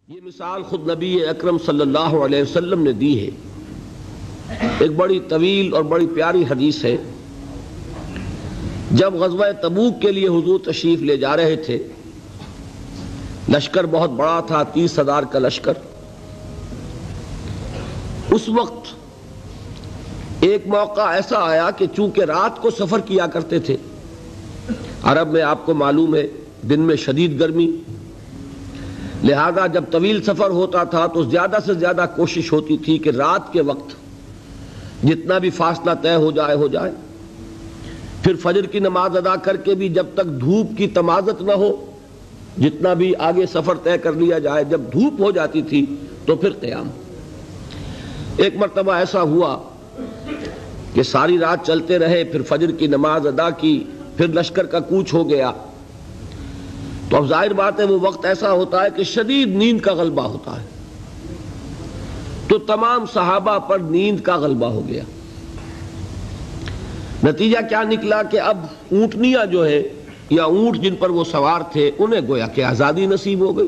یہ مثال خود نبی اکرم صلی اللہ علیہ وسلم نے دی ہے۔ ایک بڑی طویل اور بڑی پیاری حدیث ہے۔ جب غزوہ تبوک کے لیے حضور تشریف لے جا رہے تھے، لشکر بہت بڑا تھا، 30,000 کا لشکر۔ اس وقت ایک موقع ایسا آیا کہ چونکہ رات کو سفر کیا کرتے تھے، عرب میں آپ کو معلوم ہے دن میں شدید گرمی، لہذا جب طویل سفر ہوتا تھا تو زیادہ سے زیادہ کوشش ہوتی تھی کہ رات کے وقت جتنا بھی فاصلہ طے ہو جائے، پھر فجر کی نماز ادا کر کے بھی جب تک دھوپ کی تمازت نہ ہو، جتنا بھی آگے سفر طے کر لیا جائے، جب دھوپ ہو جاتی تھی تو پھر قیام۔ ایک مرتبہ ایسا ہوا کہ ساری رات چلتے رہے، پھر فجر کی نماز ادا کی، پھر لشکر کا کوچ ہو گیا، تو اب ظاہر بات ہے وہ وقت ایسا ہوتا ہے کہ شدید نیند کا غلبہ ہوتا ہے، تو تمام صحابہ پر نیند کا غلبہ ہو گیا۔ نتیجہ کیا نکلا کہ اب اونٹنیاں جو ہے یا اونٹ جن پر وہ سوار تھے، انہیں گویا کہ آزادی نصیب ہو گئی۔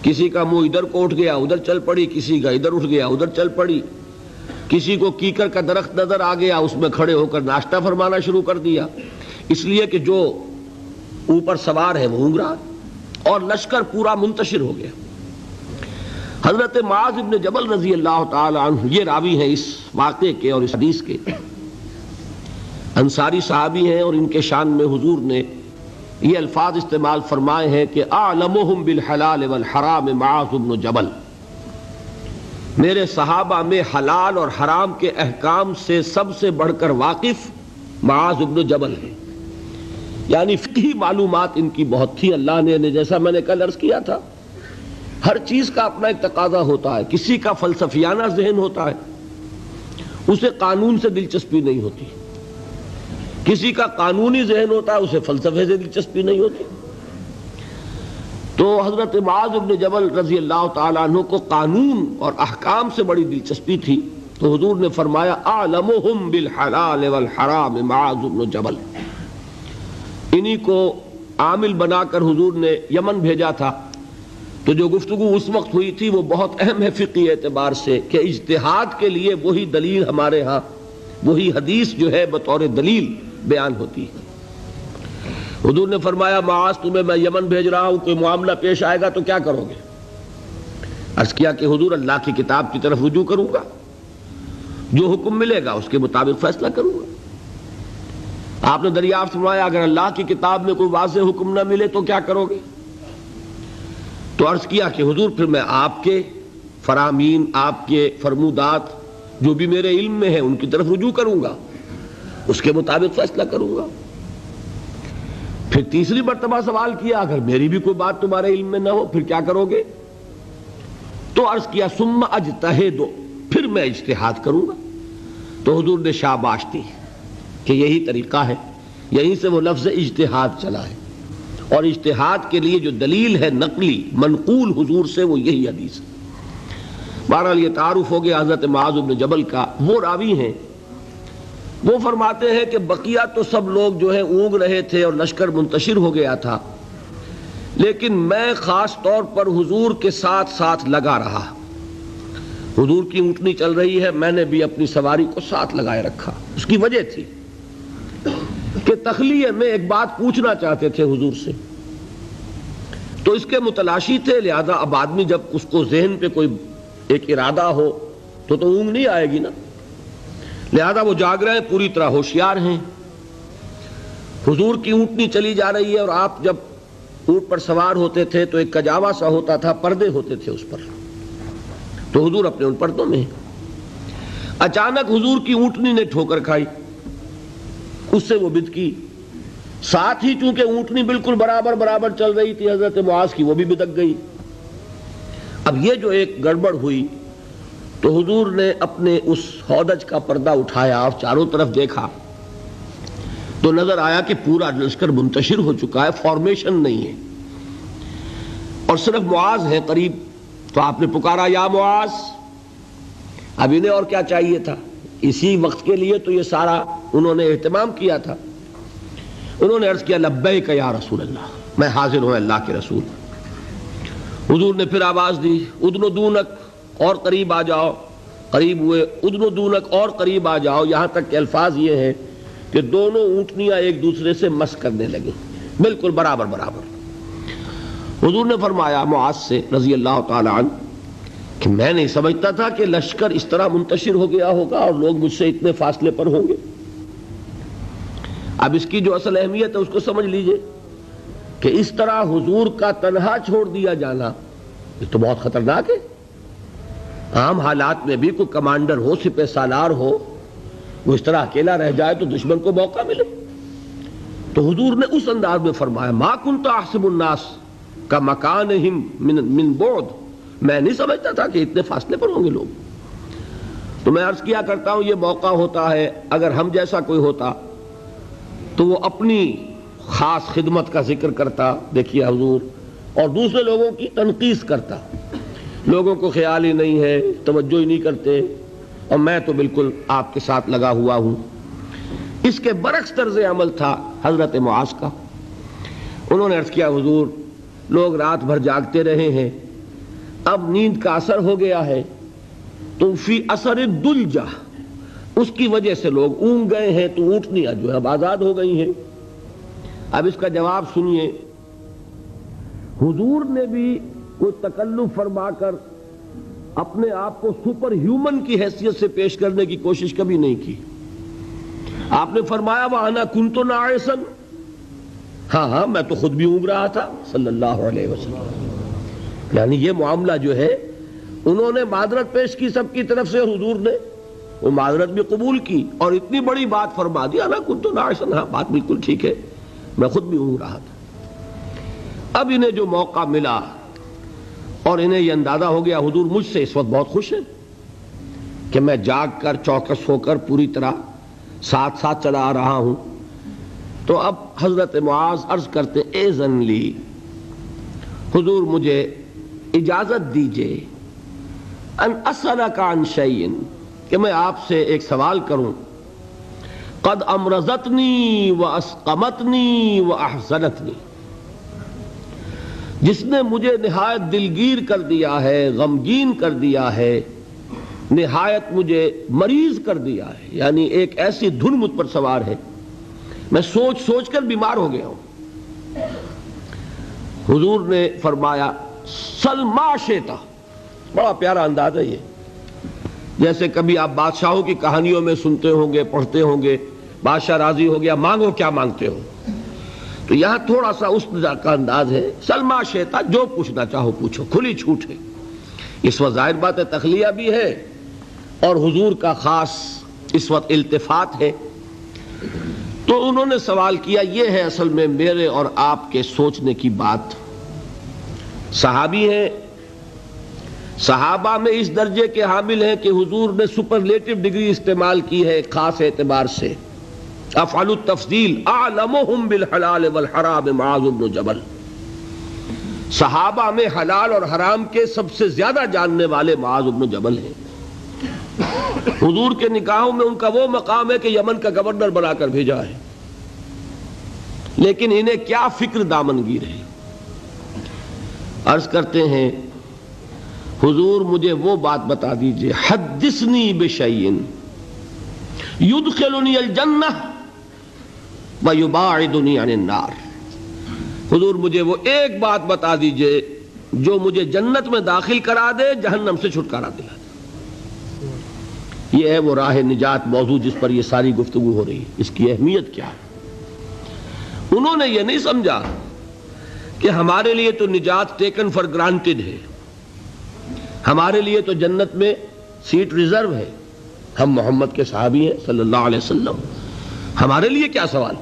کسی کا منہ ادھر کو اٹھ گیا ادھر چل پڑی، کسی کا ادھر اٹھ گیا ادھر چل پڑی، کسی کو کیکر کا درخت نظر آ گیا، اس میں کھڑے ہو کر ناشتہ فرمانا شروع کر دیا، اس لیے کہ جو اوپر سوار ہے وہ اونگ رہا، اور لشکر پورا منتشر ہو گیا۔ حضرت معاذ بن جبل رضی اللہ تعالی عنہ یہ راوی ہیں اس واقعے کے اور اس حدیث کے، انصاری صحابی ہیں، اور ان کے شان میں حضور نے یہ الفاظ استعمال فرمائے ہیں کہ اعلمہم بالحلال والحرام معاذ بن جبل، میرے صحابہ میں حلال اور حرام کے احکام سے سب سے بڑھ کر واقف معاذ بن جبل ہیں۔ یعنی فقہی معلومات ان کی بہت تھی۔ اللہ نے جیسا میں نے کل عرض کیا تھا، ہر چیز کا اپنا ایک تقاضا ہوتا ہے۔ کسی کا فلسفیانہ ذہن ہوتا ہے، اسے قانون سے دلچسپی نہیں ہوتی، کسی کا قانونی ذہن ہوتا ہے، اسے فلسفے سے دلچسپی نہیں ہوتی۔ تو حضرت معاذ بن جبل رضی اللہ تعالیٰ عنہ کو قانون اور احکام سے بڑی دلچسپی تھی، تو حضور نے فرمایا اعلمہم بالحلال والحرام معاذ بن جبل۔ انہی کو عامل بنا کر حضور نے یمن بھیجا تھا۔ تو جو گفتگو اس وقت ہوئی تھی وہ بہت اہم ہے فقہی اعتبار سے، کہ اجتہاد کے لیے وہی دلیل ہمارے ہاں، وہی حدیث جو ہے بطور دلیل بیان ہوتی ہے۔ حضور نے فرمایا معاذ تمہیں میں یمن بھیج رہا ہوں، کوئی معاملہ پیش آئے گا تو کیا کرو گے؟ عرض کیا کہ حضور اللہ کی کتاب کی طرف رجوع کروں گا، جو حکم ملے گا اس کے مطابق فیصلہ کروں گا۔ آپ نے دریافت فرمایا اگر اللہ کی کتاب میں کوئی واضح حکم نہ ملے تو کیا کرو گے؟ تو عرض کیا کہ حضور پھر میں آپ کے فرامین، آپ کے فرمودات جو بھی میرے علم میں ہیں ان کی طرف رجوع کروں گا، اس کے مطابق فیصلہ کروں گا۔ پھر تیسری مرتبہ سوال کیا اگر میری بھی کوئی بات تمہارے علم میں نہ ہو پھر کیا کرو گے؟ تو عرض کیا ثم اجتہد، پھر میں اجتہاد کروں گا۔ تو حضور نے شاباش دی کہ یہی طریقہ ہے، یہیں سے وہ لفظ اجتہاد چلا ہے، اور اجتہاد کے لیے جو دلیل ہے نقلی منقول حضور سے وہ یہی حدیث ہے۔ بہرحال یہ تعارف ہو گیا حضرت معاذ بن جبل کا۔ وہ راوی ہیں، وہ فرماتے ہیں کہ بقیہ تو سب لوگ جو ہے اونگ رہے تھے اور لشکر منتشر ہو گیا تھا، لیکن میں خاص طور پر حضور کے ساتھ ساتھ لگا رہا۔ حضور کی اونٹنی چل رہی ہے، میں نے بھی اپنی سواری کو ساتھ لگائے رکھا۔ اس کی وجہ تھی کہ تخلیہ میں ایک بات پوچھنا چاہتے تھے حضور سے، تو اس کے متلاشی تھے، لہذا اب آدمی جب اس کو ذہن پہ کوئی ایک ارادہ ہو تو اونگ نہیں آئے گی نا، لہذا وہ جاگ رہے ہیں، پوری طرح ہوشیار ہیں۔ حضور کی اونٹنی چلی جا رہی ہے، اور آپ جب اونٹ پر سوار ہوتے تھے تو ایک کجاوا سا ہوتا تھا، پردے ہوتے تھے اس پر، تو حضور اپنے ان پردوں میں ہیں۔ اچانک حضور کی اونٹنی نے ٹھوکر کھائی، اس سے وہ بدکی، ساتھ ہی چونکہ اونٹنی بالکل برابر چل رہی تھی حضرت معاذ کی، وہ بھی بدک گئی۔ اب یہ جو ایک گڑبڑ ہوئی تو حضور نے اپنے اس ہودج کا پردہ اٹھایا اور چاروں طرف دیکھا تو نظر آیا کہ پورا لشکر منتشر ہو چکا ہے، فارمیشن نہیں ہے، اور صرف معاذ ہے قریب۔ تو آپ نے پکارا یا معاذ۔ اب انہیں اور کیا چاہیے تھا؟ اسی وقت کے لیے تو یہ سارا انہوں نے اہتمام کیا تھا۔ انہوں نے عرض کیا لبیک یا رسول اللہ، میں حاضر ہوں اللہ کے رسول۔ حضور نے پھر آواز دی ادنو دونک اور قریب آ جاؤ، قریب ہوئے، ادنو دونک اور قریب آ جاؤ، یہاں تک کہ الفاظ یہ ہیں کہ دونوں اونٹنیاں ایک دوسرے سے مس کرنے لگیں، بالکل برابر برابر۔ حضور نے فرمایا معاذ سے رضی اللہ تعالی عنہ کہ میں نہیں سمجھتا تھا کہ لشکر اس طرح منتشر ہو گیا ہوگا اور لوگ مجھ سے اتنے فاصلے پر ہوں گے۔ اب اس کی جو اصل اہمیت ہے اس کو سمجھ لیجئے کہ اس طرح حضور کا تنہا چھوڑ دیا جانا یہ تو بہت خطرناک ہے۔ عام حالات میں بھی کوئی کمانڈر ہو، سپہ سالار ہو، وہ اس طرح اکیلا رہ جائے تو دشمن کو موقع ملے۔ تو حضور نے اس انداز میں فرمایا ما کنت احسب الناس کا مکانہم من بعد، میں نہیں سمجھتا تھا کہ اتنے فاصلے پر ہوں گے لوگ۔ تو میں عرض کیا کرتا ہوں یہ موقع ہوتا ہے اگر ہم جیسا کوئی ہوتا تو وہ اپنی خاص خدمت کا ذکر کرتا، دیکھیے حضور، اور دوسرے لوگوں کی تنقیص کرتا، لوگوں کو خیال ہی نہیں ہے، توجہ ہی نہیں کرتے، اور میں تو بالکل آپ کے ساتھ لگا ہوا ہوں۔ اس کے برعکس طرز عمل تھا حضرت معاذ کا۔ انہوں نے عرض کیا حضور لوگ رات بھر جاگتے رہے ہیں، اب نیند کا اثر ہو گیا ہے، تو فی اثر الدلجہ، اس کی وجہ سے لوگ اونگ گئے ہیں، تو اونٹنیاں جو ہے اب آزاد ہو گئی ہیں۔ اب اس کا جواب سنیے، حضور نے بھی کوئی تکلف فرما کر اپنے آپ کو سپر ہیومن کی حیثیت سے پیش کرنے کی کوشش کبھی نہیں کی۔ آپ نے فرمایا وَأَنَا كُنْتُ نَاعِسًا، ہاں میں تو خود بھی اونگ رہا تھا صلی اللہ علیہ وسلم۔ یعنی یہ معاملہ جو ہے انہوں نے معذرت پیش کی سب کی طرف سے، حضور نے وہ معذرت بھی قبول کی اور اتنی بڑی بات فرما دی انا كنت ناعسا، ہاں بات بالکل ٹھیک ہے، میں خود بھی اونگ رہا تھا۔ اب انہیں جو موقع ملا اور انہیں یہ اندازہ ہو گیا حضور مجھ سے اس وقت بہت خوش ہیں کہ میں جاگ کر چوکس ہو کر پوری طرح ساتھ ساتھ چلا آ رہا ہوں، تو اب حضرت معاذ عرض کرتے اذن لی، حضور مجھے اجازت دیجئے ان اسألک عن شیء، کہ میں آپ سے ایک سوال کروں، قد امرضتنی واسقمتنی واحزنتنی، جس نے مجھے نہایت دلگیر کر دیا ہے، غمگین کر دیا ہے، نہایت مجھے مریض کر دیا ہے، یعنی ایک ایسی دھن مجھ پر سوار ہے، میں سوچ سوچ کر بیمار ہو گیا ہوں۔ حضور نے فرمایا سل ما شئت، بڑا پیارا انداز ہے یہ، جیسے کبھی آپ بادشاہوں کی کہانیوں میں سنتے ہوں گے، پڑھتے ہوں گے، بادشاہ راضی ہو گیا مانگو کیا مانگتے ہو، تو یہاں تھوڑا سا اس کا انداز ہے سل ما شئت، جو پوچھنا چاہو پوچھو، کھلی چھوٹ ہے۔ اس وقت ظاہر بات ہے تخلیہ بھی ہے اور حضور کا خاص اس وقت التفات ہے۔ تو انہوں نے سوال کیا، یہ ہے اصل میں میرے اور آپ کے سوچنے کی بات۔ صحابی ہیں، صحابہ میں اس درجے کے حامل ہیں کہ حضور نے سپرلیٹو ڈگری استعمال کی ہے خاص اعتبار سے، افعل التفضیل اعلمہم بالحلال والحرام معاذ بن جبل، صحابہ میں حلال اور حرام کے سب سے زیادہ جاننے والے معاذ بن جبل ہیں۔ حضور کے نکاحوں میں ان کا وہ مقام ہے کہ یمن کا گورنر بنا کر بھیجا ہے، لیکن انہیں کیا فکر دامنگیر ہے۔ عرض کرتے ہیں حضور مجھے وہ بات بتا دیجئے، حدثنی بشیء یدخلنی الجنہ ویباعدنی عن النار، حضور مجھے وہ ایک بات بتا دیجئے جو مجھے جنت میں داخل کرا دے، جہنم سے چھٹکارا دلا دے۔ یہ ہے وہ راہ نجات موضوع جس پر یہ ساری گفتگو ہو رہی ہے، اس کی اہمیت کیا ہے۔ انہوں نے یہ نہیں سمجھا کہ ہمارے لیے تو نجات ٹیکن فار گرانٹڈ ہے، ہمارے لیے تو جنت میں سیٹ ریزرو ہے، ہم محمد کے صحابی ہیں صلی اللہ علیہ وسلم، ہمارے لیے کیا سوال،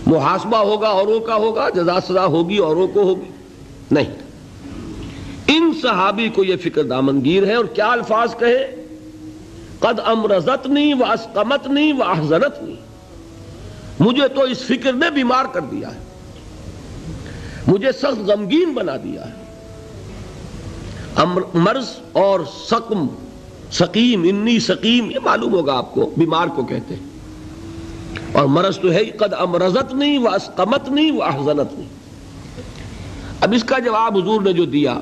محاسبہ ہوگا اوروں کا ہوگا، جزا سزا ہوگی اوروں کو ہوگی، نہیں۔ ان صحابی کو یہ فکر دامنگیر ہے، اور کیا الفاظ کہے، قد امرضتنی واسقمتنی واحزنتنی، مجھے تو اس فکر نے بیمار کر دیا ہے، مجھے سخت غمگین بنا دیا ہے۔ مرض اور سقم، سقیم، انی سقیم، یہ معلوم ہوگا آپ کو، بیمار کو کہتے ہیں، اور مرض تو ہے قد امرضتنی واسقمتنی واحزنتنی۔ اب اس کا جواب حضور نے جو دیا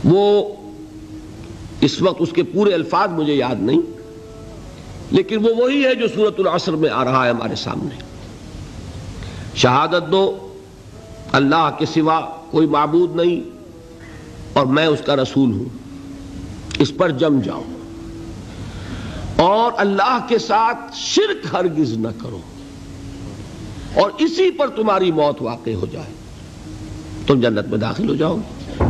وہ اس وقت اس کے پورے الفاظ مجھے یاد نہیں، لیکن وہ وہی ہے جو سورۃ العصر میں آ رہا ہے ہمارے سامنے۔ شہادت دو اللہ کے سوا کوئی معبود نہیں اور میں اس کا رسول ہوں، اس پر جم جاؤ، اور اللہ کے ساتھ شرک ہرگز نہ کرو، اور اسی پر تمہاری موت واقع ہو جائے، تم جنت میں داخل ہو جاؤ گے۔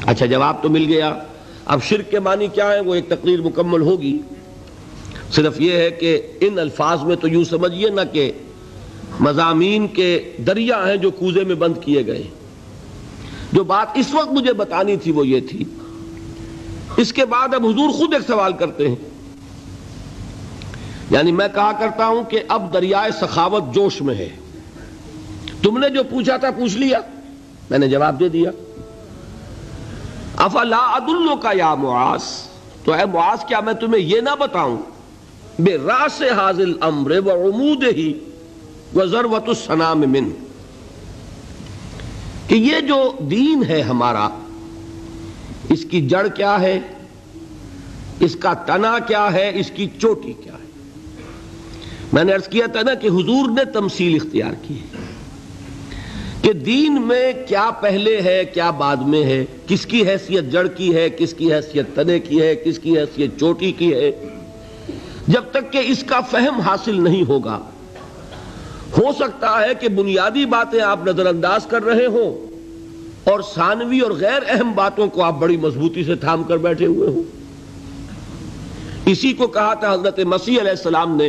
اچھا، جواب تو مل گیا۔ اب شرک کے معنی کیا ہے وہ ایک تقریر مکمل ہوگی، صرف یہ ہے کہ ان الفاظ میں تو یوں سمجھیے نہ کہ مضامین کے دریا ہیں جو کوزے میں بند کیے گئے۔ جو بات اس وقت مجھے بتانی تھی وہ یہ تھی، اس کے بعد اب حضور خود ایک سوال کرتے ہیں، یعنی میں کہا کرتا ہوں کہ اب دریائے سخاوت جوش میں ہے، تم نے جو پوچھا تھا پوچھ لیا، میں نے جواب دے دیا۔ افلا ادلک یا معاذ، تو اے معاذ کیا میں تمہیں یہ نہ بتاؤں براس ھذا الامر وعمودہ وذروۃ السنام منہ، کہ یہ جو دین ہے ہمارا، اس کی جڑ کیا ہے، اس کا تنا کیا ہے، اس کی چوٹی کیا ہے۔ میں نے عرض کیا تھا نا کہ حضور نے تمثیل اختیار کی ہے کہ دین میں کیا پہلے ہے کیا بعد میں ہے، کس کی حیثیت جڑ کی ہے، کس کی حیثیت تنے کی ہے، کس کی حیثیت چوٹی کی ہے۔ جب تک کہ اس کا فہم حاصل نہیں ہوگا، ہو سکتا ہے کہ بنیادی باتیں آپ نظر انداز کر رہے ہوں اور ثانوی اور غیر اہم باتوں کو آپ بڑی مضبوطی سے تھام کر بیٹھے ہوئے ہوں۔ اسی کو کہا تھا حضرت مسیح علیہ السلام نے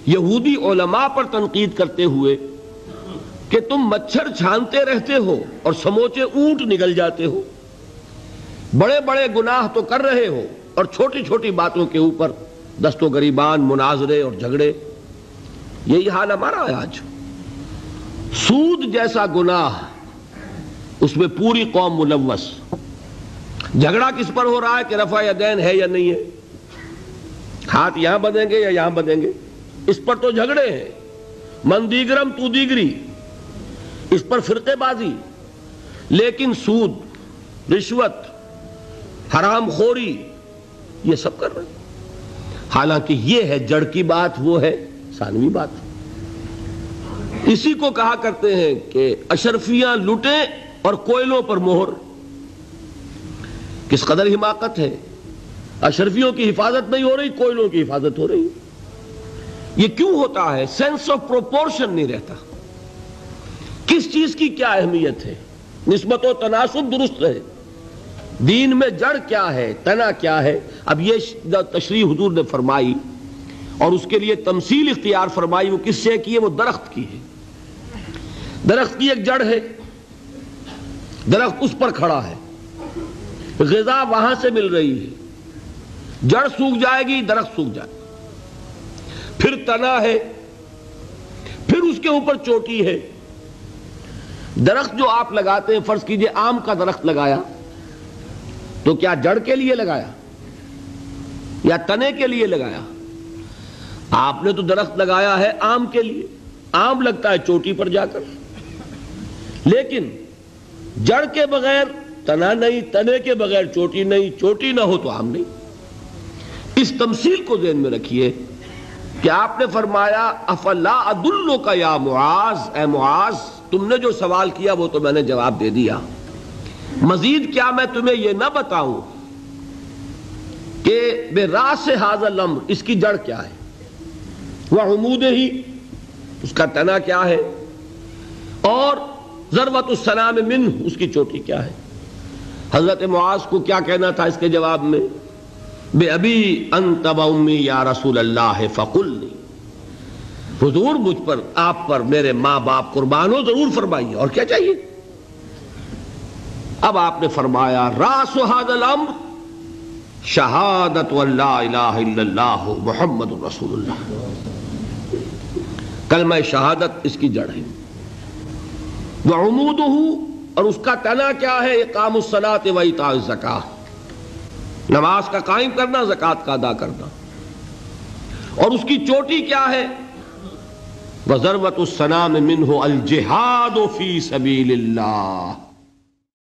یہودی علماء پر تنقید کرتے ہوئے کہ تم مچھر چھانتے رہتے ہو اور سموچے اونٹ نگل جاتے ہو، بڑے بڑے گناہ تو کر رہے ہو اور چھوٹی چھوٹی باتوں کے اوپر دست و گریبان، مناظرے اور جھگڑے۔ یہی حال ہمارا ہے آج۔ سود جیسا گناہ، اس میں پوری قوم ملوث۔ جھگڑا کس پر ہو رہا ہے کہ رفع یدین ہے یا نہیں ہے، ہاتھ یہاں بدیں گے یا یہاں بدیں گے، اس پر تو جھگڑے ہیں۔ من دیگرم تو دیگری، اس پر فرقے بازی۔ لیکن سود، رشوت، حرام خوری، یہ سب کر رہے ہیں۔ حالانکہ یہ ہے جڑ کی بات، وہ ہے ثانوی بات۔ اسی کو کہا کرتے ہیں کہ اشرفیاں لٹیں اور کوئلوں پر مہر۔ کس قدر حماقت ہے، اشرفیوں کی حفاظت نہیں ہو رہی، کوئلوں کی حفاظت ہو رہی۔ یہ کیوں ہوتا ہے؟ سینس آف پروپورشن نہیں رہتا، کس چیز کی کیا اہمیت ہے، نسبت و تناسب درست ہے، دین میں جڑ کیا ہے، تنا کیا ہے۔ اب یہ تشریح حضور نے فرمائی اور اس کے لیے تمثیل اختیار فرمائی، وہ کس سے کی ہے؟ وہ درخت کی ہے۔ درخت کی ایک جڑ ہے، درخت اس پر کھڑا ہے، غذا وہاں سے مل رہی ہے، جڑ سوکھ جائے گی درخت سوکھ جائے گا، پھر تنا ہے، پھر اس کے اوپر چوٹی ہے۔ درخت جو آپ لگاتے ہیں، فرض کیجئے آم کا درخت لگایا تو کیا جڑ کے لیے لگایا یا تنے کے لیے لگایا؟ آپ نے تو درخت لگایا ہے آم کے لیے، آم لگتا ہے چوٹی پر جا کر، لیکن جڑ کے بغیر تنا نہیں، تنے کے بغیر چوٹی نہیں، چوٹی نہ ہو تو آم نہیں۔ اس تمثیل کو ذہن میں رکھیے کہ آپ نے فرمایا افلا ادلک یا معاذ، اے معاذ تم نے جو سوال کیا وہ تو میں نے جواب دے دیا، مزید کیا میں تمہیں یہ نہ بتاؤں کہ براس ھذا الامر، اس کی جڑ کیا ہے، وعمودہ، اس کا تنا کیا ہے، اور ذروۃ السنام منہ، اس کی چوٹی کیا ہے۔ حضرت معاذ کو کیا کہنا تھا اس کے جواب میں؟ بے ابی انت و امی یا رسول اللہ فقلنی، حضور مجھ پر، آپ پر میرے ماں باپ قربان ہو، ضرور فرمائیے، اور کیا چاہیے۔ اب آپ نے فرمایا راس ھذا الامر شہادت ان لا الہ الا اللہ محمد رسول اللہ، کلمہ شہادت اس کی جڑ ہے۔ وعمودہ، اور اس کا تنا کیا ہے؟ اقام الصلاۃ و ایتاء الزکاۃ، نماز کا قائم کرنا، زکوٰۃ کا ادا کرنا۔ اور اس کی چوٹی کیا ہے؟ وَذَرْوَةُ السَّنَامِ مِنْهُ الْجِهَادُ فِي سَبِيلِ اللَّهِ.